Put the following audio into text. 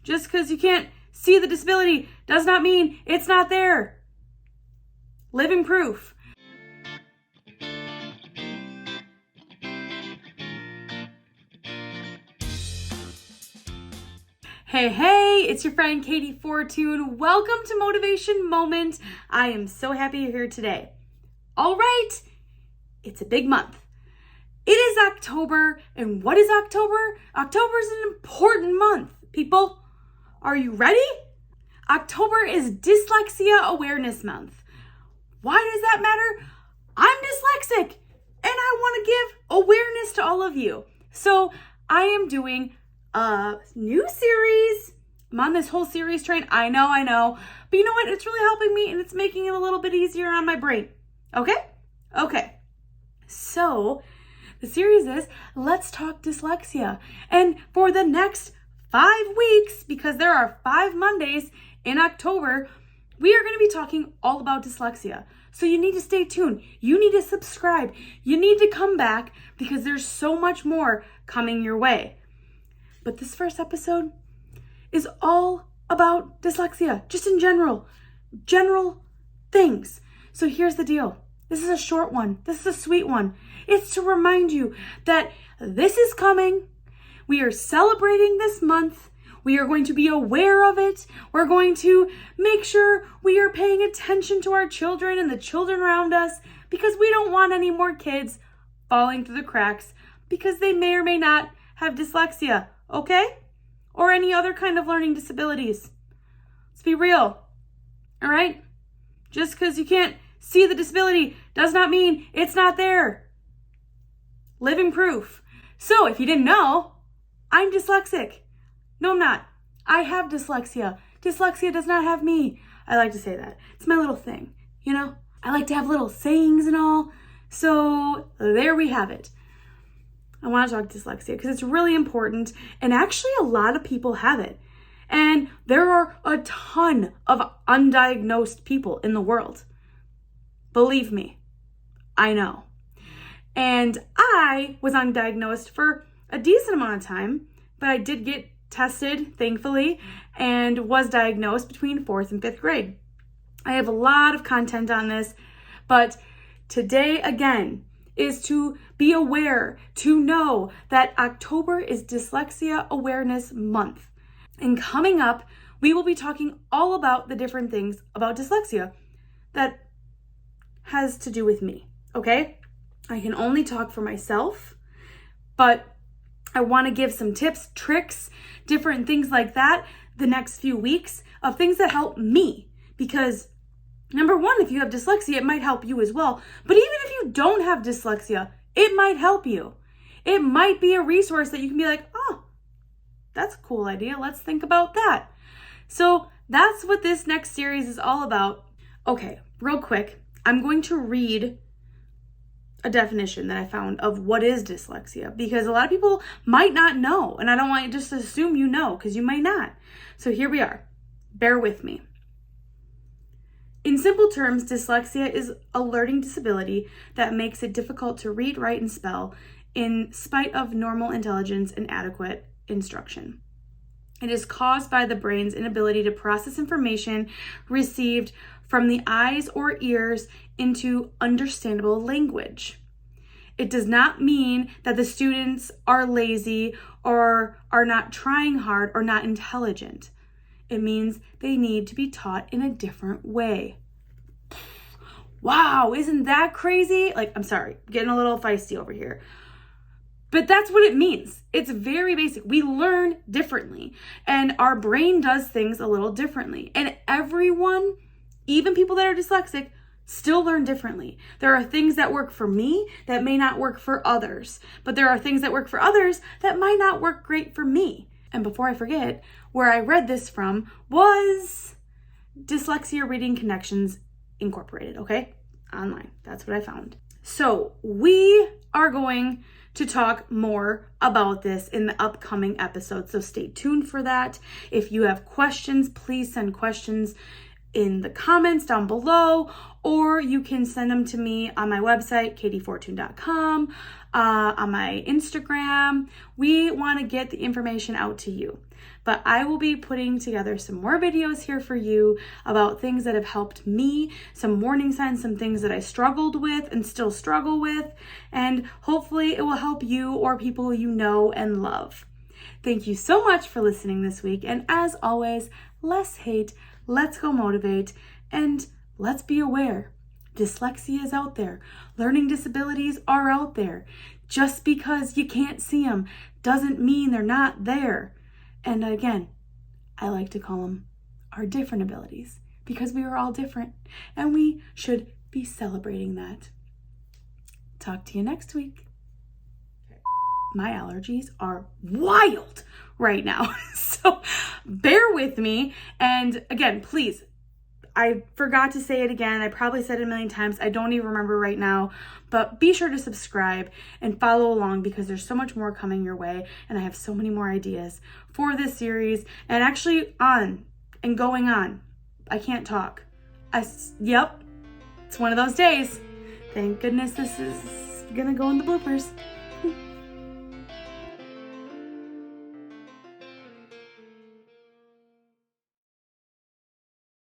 Just because you can't see the disability does not mean it's not there. Living proof. Hey, it's your friend Katie Fortune. Welcome to Motivation Moment. I am so happy you're here today. All right, it's a big month. It is October, and what is October? October is an important month, people. Are you ready? October is Dyslexia Awareness Month. Why does that matter? I'm dyslexic, and I want to give awareness to all of you. So I am doing a new series. I'm on this whole series train. I know. But you know what? It's really helping me, and it's making it a little bit easier on my brain. Okay. So the series is Let's Talk Dyslexia. And for the next 5 weeks, because there are 5 Mondays in October, we are going to be talking all about dyslexia. So you need to stay tuned. You need to subscribe. You need to come back because there's so much more coming your way. But this first episode is all about dyslexia, just in general things. So here's the deal. This is a short one. This is a sweet one. It's to remind you that this is coming. We are celebrating this month. We are going to be aware of it. We're going to make sure we are paying attention to our children and the children around us because we don't want any more kids falling through the cracks because they may or may not have dyslexia, okay? Or any other kind of learning disabilities. Let's be real, all right? Just because you can't see the disability does not mean it's not there. Living proof. So if you didn't know, I'm dyslexic. No, I'm not. I have dyslexia. Dyslexia does not have me. I like to say that. It's my little thing, you know? I like to have little sayings and all. So there we have it. I want to talk dyslexia because it's really important. And actually a lot of people have it. And there are a ton of undiagnosed people in the world. Believe me, I know. And I was undiagnosed for a decent amount of time, but I did get tested, thankfully, and was diagnosed between 4th and 5th grade. I have a lot of content on this, but today, again, is to be aware, to know that October is Dyslexia Awareness Month. And coming up, we will be talking all about the different things about dyslexia that has to do with me, okay? I can only talk for myself, but I want to give some tips, tricks, different things like that the next few weeks of things that help me. Because number one, if you have dyslexia, it might help you as well. But even if you don't have dyslexia, it might help you. It might be a resource that you can be like, oh, that's a cool idea. Let's think about that. So that's what this next series is all about. Okay, real quick, I'm going to read a definition that I found of what is dyslexia because a lot of people might not know, and I don't want you just to assume you know because you might not. So here we are. Bear with me. In simple terms, dyslexia is a learning disability that makes it difficult to read, write, and spell in spite of normal intelligence and adequate instruction. It is caused by the brain's inability to process information received from the eyes or ears into understandable language. It does not mean that the students are lazy or are not trying hard or not intelligent. It means they need to be taught in a different way. Wow, isn't that crazy? I'm sorry, getting a little feisty over here. But that's what it means. It's very basic. We learn differently, and our brain does things a little differently. And everyone, even people that are dyslexic, still learn differently. There are things that work for me that may not work for others, but there are things that work for others that might not work great for me. And before I forget, where I read this from was Dyslexia Reading Connections Incorporated, okay? Online. That's what I found. So we are going to talk more about this in the upcoming episodes. So stay tuned for that. If you have questions, please send questions in the comments down below, or you can send them to me on my website, katiefortune.com, on my Instagram. We want to get the information out to you. But I will be putting together some more videos here for you about things that have helped me, some warning signs, some things that I struggled with and still struggle with, and hopefully it will help you or people you know and love. Thank you so much for listening this week, and as always, less hate, let's go motivate, and let's be aware. Dyslexia is out there. Learning disabilities are out there. Just because you can't see them doesn't mean they're not there. And again, I like to call them our different abilities because we are all different and we should be celebrating that. Talk to you next week. My allergies are wild right now, so bear with me. And again, please, I forgot to say it again. I probably said it a million times. I don't even remember right now, but be sure to subscribe and follow along because there's so much more coming your way. And I have so many more ideas for this series and actually on and going on. I can't talk. Yep, it's one of those days. Thank goodness this is gonna go in the bloopers.